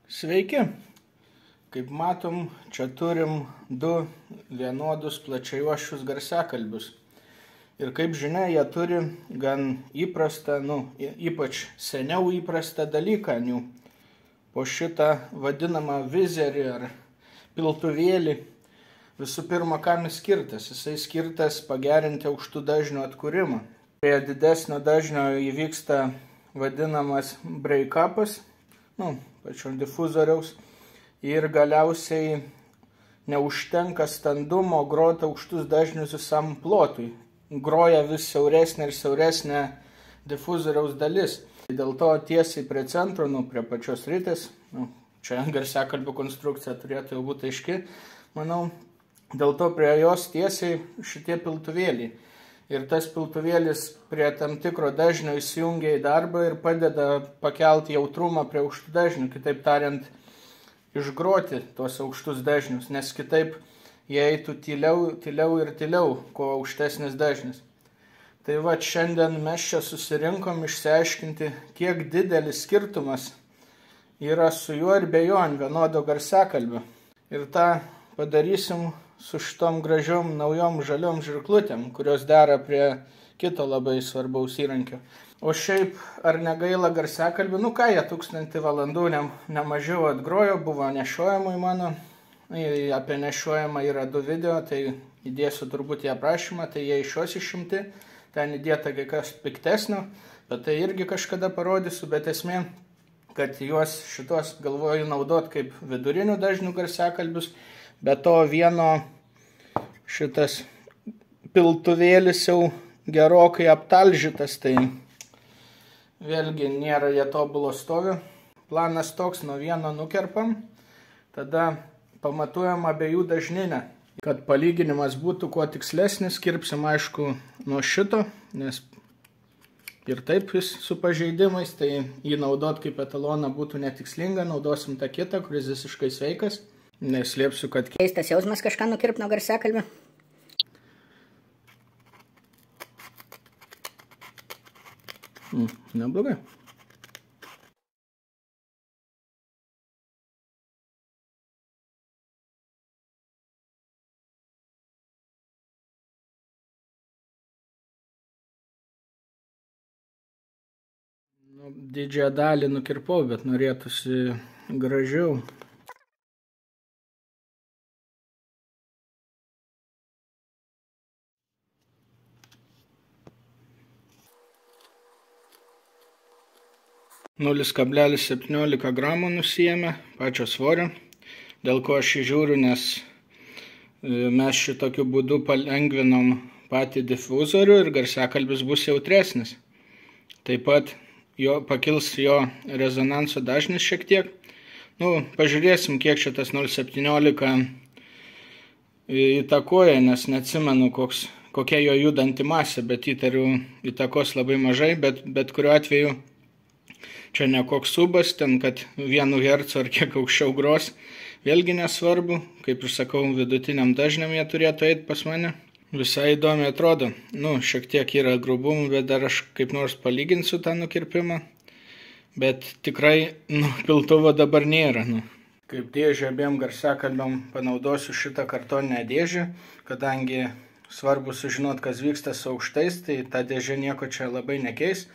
Sveiki! Kaip matom, čia turim du vienodus plačiajuosčius garsiakalbius. Ir kaip žinia, jie turi gan įprastą, ypač seniau įprastą dalyką. Po šitą vadinamą vizerį ar piltuvėlį. Visų pirma, kam jis skirtas? Jisai skirtas pagerinti aukštų dažnių atkūrimą. Prie didesnio dažnio įvyksta vadinamas break-upas, pačio difuzoriaus, ir galiausiai neužtenka standumo groti aukštus dažnius visam plotui. Groja vis siauresnė ir siauresnė difuzoriaus dalis. Dėl to tiesiai prie centro, prie pačios ritės, čia garsiakalbio konstrukcija turėtų jau būti aiški, manau, dėl to prie jos tiesiai šitie piltuvėliai. Ir tas piltuvėlis prie tam tikro dažnio įsijungia į darbą ir padeda pakelti jautrumą prie aukštų dažnių, kitaip tariant, išgroti tuos aukštus dažnius, nes kitaip jie eitų tyliau ir tyliau, kuo aukštesnis dažnis. Tai va, šiandien mes čia susirinkom išsiaiškinti, kiek didelis skirtumas yra su juo ir be jo ant vienodo garsiakalbio. Ir tą padarysim su šitom gražiom naujom žaliom žirklutėm, kurios dera prie kito labai svarbaus įrankio. O šiaip, ar negaila garsiakalbių? Ką jie 1000 valandų nemažiau atgrojo, buvo nešiojimui mano. Apie nešiojimą yra 2 video, tai įdėsiu turbūt į aprašymą, tai jie iš jos išimti. Ten įdėta kai kas piktesnio, bet tai irgi kažkada parodysiu, bet esmė, kad juos šitos galvoju naudot kaip vidurinių dažnių garsiakalbius. Be to vieno šitas piltuvėlis jau gerokai aptalžytas, tai vėlgi nėra jie tobulo stovio. Planas toks, nuo vieno nukerpam, tada pamatuojam abiejų dažninę. Kad palyginimas būtų kuo tikslesnis, kirpsim aišku nuo šito, nes ir taip jis su pažeidimais, tai jį naudot kaip etaloną būtų netikslinga, naudosim tą kitą, kuris visiškai sveikas. Neslėpsiu, kad keistas jausmas kažką nukirpt nuo garsiakalbio. Neblogai. Didžiąją dalį nukirpau, bet norėtųsi gražiau. ,17 gramų nusiėmė pačio svorio, dėl ko aš žiūriu, nes mes šitokiu būdu palengvinom patį difuzorių ir garsiakalbis bus jautresnis. Taip pat pakils jo rezonanso dažnis šiek tiek. Pažiūrėsim, kiek šitas 0,17 įtakoja, nes neatsimenu, kokia jo judanti masė, bet įtariu įtakos labai mažai, bet kuriuo atveju čia ne koks subas, ten, kad 1 Hz ar kiek aukščiau gros, vėlgi nesvarbu, kaip ir sakau, vidutiniam dažniam jie turėtų eiti pas mane. Visai įdomiai atrodo, šiek tiek yra grubumų, bet dar aš kaip nors palyginsiu tą nukirpimą, bet tikrai, piltuvo dabar nėra. Kaip dėžę abiem garsiakalbiam panaudosiu šitą kartoninę dėžę, kadangi svarbu sužinot, kas vyksta su aukštais, tai ta dėžė nieko čia labai nekeis.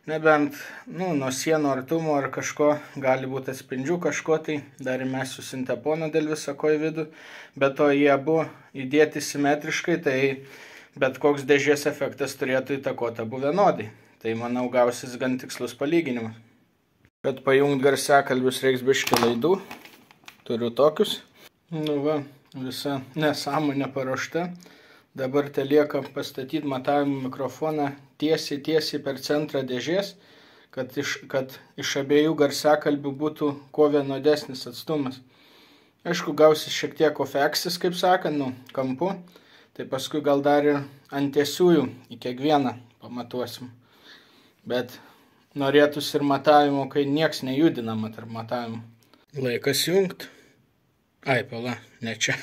Nebent, nuo sienų artumo ar kažko, gali būti atspindžių kažko, tai dar įmesiu sinteponą dėl visako į vidų. Bet to jie abu įdėti simetriškai, tai bet koks dėžės efektas turėtų įtakoti abu vienodai. Tai manau gausis gan tikslus palyginimas. Kad pajungt garsiakalbius reiks biškį laidų. Turiu tokius. Visa nesąmonė paruošta. Dabar lieka pastatyti matavimo mikrofoną tiesiai per centrą dėžės, kad iš abiejų garsiakalbių būtų kuo vienodesnis atstumas. Aišku, gausis šiek tiek ofeksis, kaip sakant, kampu, tai paskui gal dar ir ant tiesiųjų į kiekvieną pamatuosim. Bet norėtųsi ir matavimo, kai nieks nejudinama tarp matavimų. Laikas jungt. Pala, ne čia.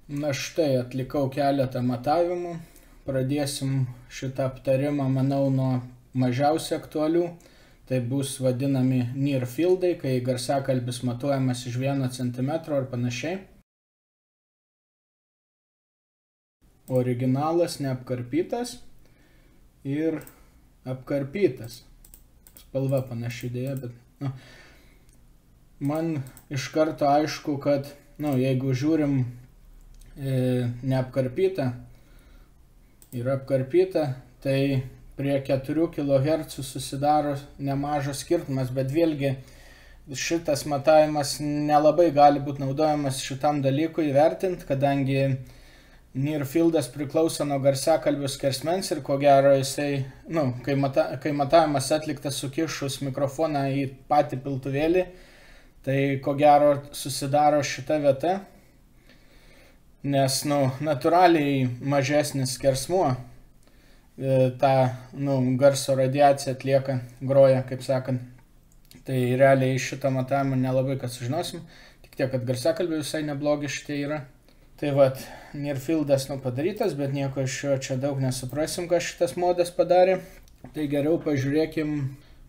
Na štai, atlikau keletą matavimų. Pradėsim šitą aptarimą, manau, nuo mažiausiai aktualių. Tai bus vadinami near fieldai, kai garsiakalbis matuojamas iš 1 cm ar panašiai. Originalas neapkarpytas ir apkarpytas. Spalva panaši dėja, bet man iš karto aišku, kad jeigu žiūrim neapkarpytą ir apkarpytą, tai prie 4 kHz susidaro nemažas skirtumas, bet vėlgi šitas matavimas nelabai gali būti naudojamas šitam dalykui įvertinti, kadangi near fieldas priklauso nuo garsiakalbio skersmens ir ko gero jisai, kai matavimas atliktas sukišus mikrofoną į patį piltuvėlį, tai ko gero susidaro šita vieta, nes natūraliai mažesnis skersmuo tą garso radiaciją atlieka, groja, kaip sakant. Tai realiai šitą matavimą nelabai kad sužinosim, tik tiek, kad garsiakalbiai visai neblogi šitie yra. Tai vat, near fieldas padarytas, bet nieko iš jo čia daug nesuprasim, ką šitas modas padarė. Tai geriau pažiūrėkim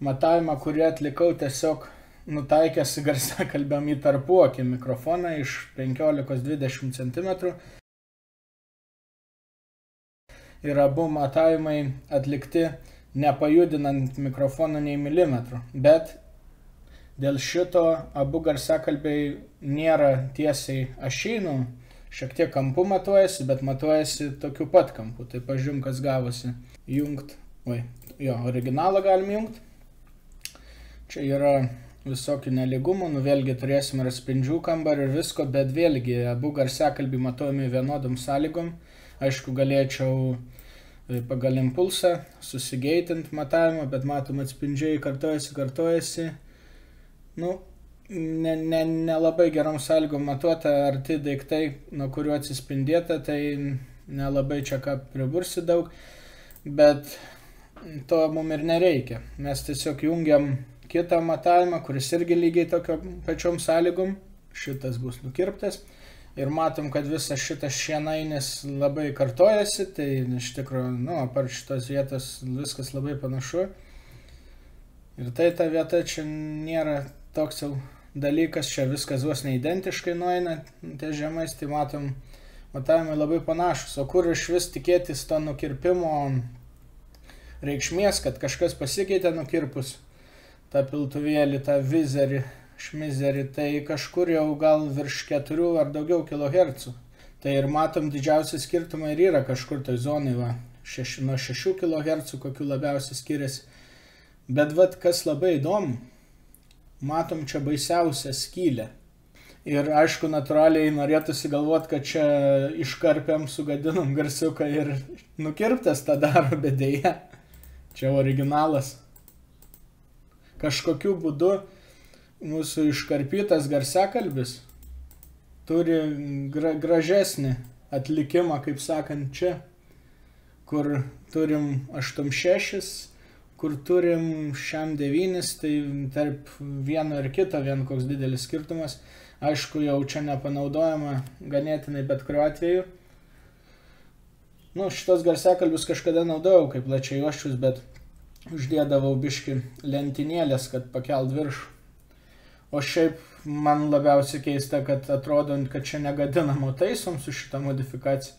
matavimą, kurį atlikau tiesiog nutaikęs garsiakalbiam į tarpuakį mikrofoną iš 15-20 cm. Ir abu matavimai atlikti nepajudinant mikrofoną nei milimetrų. Bet dėl šito abu garsiakalbiai nėra tiesiai ašynų, šiek tiek kampu matuojasi, bet matuojasi tokiu pat kampu. Tai pažiūrim, kas gavosi. Originalą galim jungti. Čia yra visokių nelygumų, vėlgi turėsim ir atspindžių kambarį ir visko, bet vėlgi abu garsiakalbiai matuojami vienodom sąlygom. Aišku, galėčiau pagal impulsą susigeitinti matavimą, bet matom atspindžiai kartojasi. Nelabai gerom sąlygom matuota arti daiktai, nuo kuriuo atsispindėta, tai nelabai čia ką pribursi daug, bet to mums ir nereikia. Mes tiesiog jungiam kitą matavimą, kuris irgi lygiai tokio pačiom sąlygom, šitas bus nukirptas. Ir matom, kad visas šitas šienainis labai kartojasi, tai iš tikrųjų, apart šitos vietos viskas labai panašu. Ir tai ta vieta čia nėra toks jau dalykas, čia viskas vos neidentiškai nueina ties žemais, tai matom, matavimai labai panašus. O kur iš vis tikėtis to nukirpimo reikšmės, kad kažkas pasikeitė nukirpus tą piltuvėlį, tą vizerį, šmizerį, tai kažkur jau gal virš 4 ar daugiau kilohercų. Tai ir matom, didžiausi skirtumai ir yra kažkur toj zonai, nuo 6 kHz, kokiu labiausiai skiriasi. Bet kas labai įdomu, matom čia baisiausią skylę. Ir aišku, natūraliai norėtųsi galvoti, kad čia iškarpiam, sugadinom garsiuką ir nukirptas tą daro, bet deja, čia originalas. Kažkokiu būdu mūsų iškarpytas garsiakalbis turi gražesnį atlikimą, kaip sakant, čia, kur turim 8.6, kur turim šiam 9, tai tarp vieno ir kito vien koks didelis skirtumas. Aišku, jau čia nepanaudojama ganėtinai bet kuriuo atveju. Šitos garsiakalbius kažkada naudojau kaip plačiajuosčius, bet uždėdavau biškį lentynėlės, kad pakelt viršų. O šiaip man labiausiai keista, kad atrodo, kad čia negadinamo taisom su šitą modifikaciją.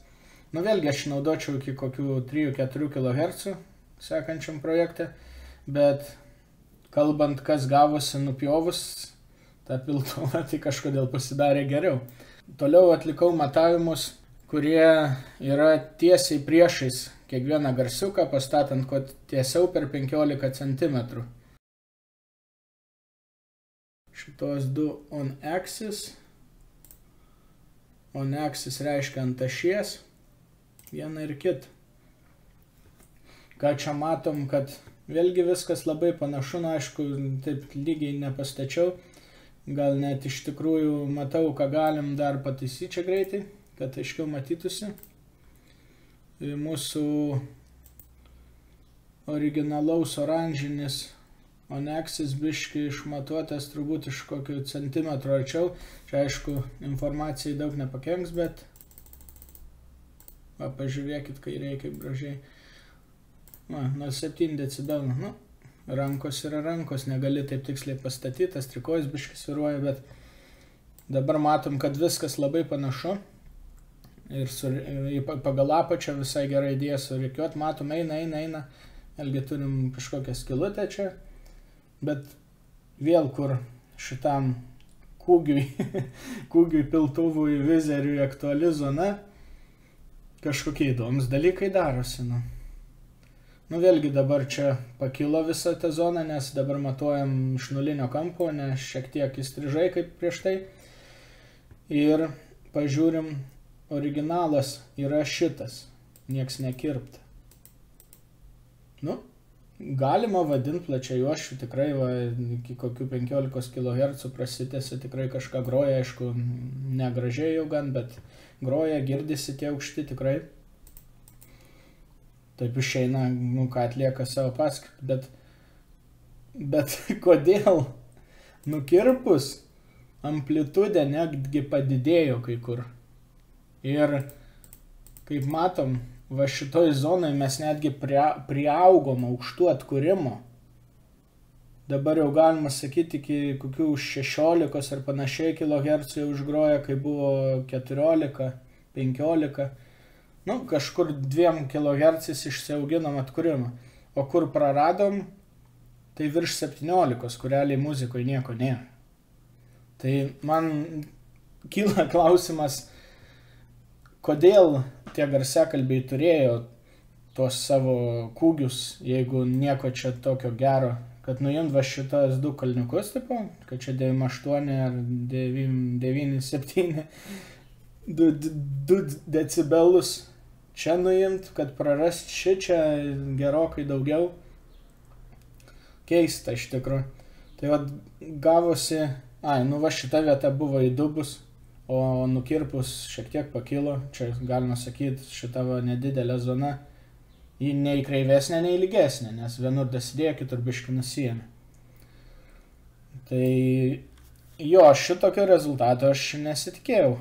Vėlgi aš naudočiau iki kokių 3-4 kHz sekančiam projekte, bet kalbant, kas gavosi nupjovus tą piltuvą, tai kažkodėl pasidarė geriau. Toliau atlikau matavimus, kurie yra tiesiai priešais kiekvieną garsiuką, pastatant kuo tiesiau per 15 cm. Šitos du on axis. On axis reiškia ant ašies. Vieną ir kitą. Ką čia matom, kad vėlgi viskas labai panašu, aišku, taip lygiai nepastačiau. Gal net iš tikrųjų matau, ką galim dar pataisyti čia greitai, kad aiškiau matytųsi. Mūsų originalaus oranžinis on axis biški išmatuotas turbūt iš kokių centimetrų arčiau. Čia aišku, informacijai daug nepakenks, bet pažiūrėkit kairiai kaip gražiai. 0,7 decibelų. rankos yra rankos, negali taip tiksliai pastatyti, tas trikojus biškai sviruoja, bet dabar matom, kad viskas labai panašu ir pagal apačią visai gerai idėja surikiuot, matom, eina, elgi turim kažkokią skylutę čia, bet vėl kur šitam kūgiui, piltuvui, vizeriui aktuali zona, kažkokie įdomus dalykai darosi, Nu, vėlgi dabar čia pakilo visa ta zona, nes dabar matuojam iš nulinio kampo, ne šiek tiek įstrižai kaip prieš tai. Ir pažiūrim, originalas yra šitas, nieks nekirpta. Galima vadinti plačiajuosčiu, tikrai iki kokių 15 kHz prasitęsia, tikrai kažką groja, aišku, negražiai jau gan, bet groja, girdisi tie aukšti tikrai. Taip išeina, ką atlieka savo paskirtį, bet kodėl nukirpus amplitudė netgi padidėjo kai kur. Ir kaip matom, va šitoj zonai mes netgi priaugom aukštų atkūrimo. Dabar jau galima sakyti, iki kokių 16 ar panašiai kHz jau užgroja, kai buvo 14, 15. Kažkur 2 kHz išsiauginom atkūrimą. O kur praradom, tai virš 17, kur realiai muzikoje nieko nėra. Tai man kyla klausimas, kodėl tie garsiakalbiai turėjo tuos savo kūgius, jeigu nieko čia tokio gero, kad nuimt va šitas 2 kalniukus, kad čia 9,8 ar 9,7, 2 decibelus čia nuimt, kad prarast čia gerokai daugiau. Keista iš tikrųjų. Tai gavosi, va šita vieta buvo įdubus, o nukirpus šiek tiek pakilo. Čia galima sakyti, šita nedidelė zona, ji nei kreivesnė, nei lygesnė, nes vienur dasidėjo, kitur biškį nusijėmė. Tai jo, šitokio rezultato aš nesitikėjau.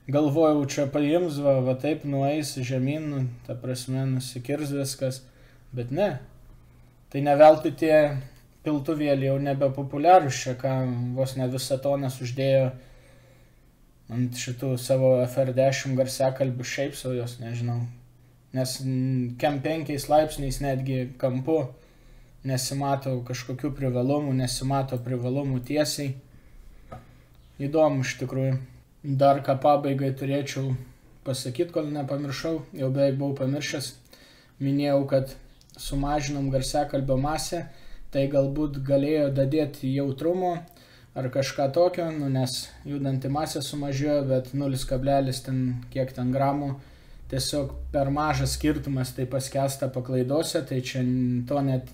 Galvojau, čia paims, va taip nueis žemyn, ta prasme nusikirs viskas, bet ne. Tai ne veltui tie piltuvėliai jau nebepopuliarūs čia, ką vos ne visą tonas uždėjo ant šitų savo FR10 garsiakalbių, šiaip savo jos nežinau. Nes kem 5 laipsniais netgi kampu nesimato kažkokių privalumų, nesimato privalumų tiesiai. Įdomu iš tikrųjų. Dar ką pabaigai turėčiau pasakyti, kol nepamiršau, jau beveik buvau pamiršęs. Minėjau, kad sumažinom garsiakalbio masę, tai galbūt galėjo dadėti jautrumo ar kažką tokio, nes judanti masė sumažėjo, bet 0, ten gramų, tiesiog per mažas skirtumas tai paskęsta paklaidose, tai čia to net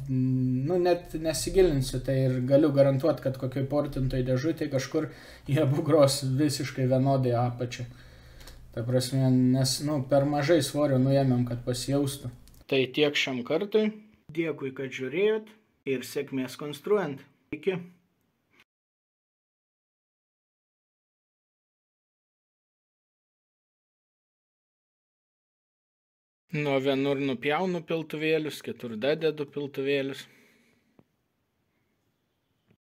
nesigilinsiu, tai ir galiu garantuoti, kad kokioj portintoj dėžutėj kažkur jie gros visiškai vienodai apačią. Ta prasme, nes per mažai svorio nuėmėm, kad pasijaustų. Tai tiek šiam kartui. Dėkui, kad žiūrėjot ir sėkmės konstruojant. Iki. Nuo vienur nupjaunu piltuvėlius, kitur dadedu piltuvėlius.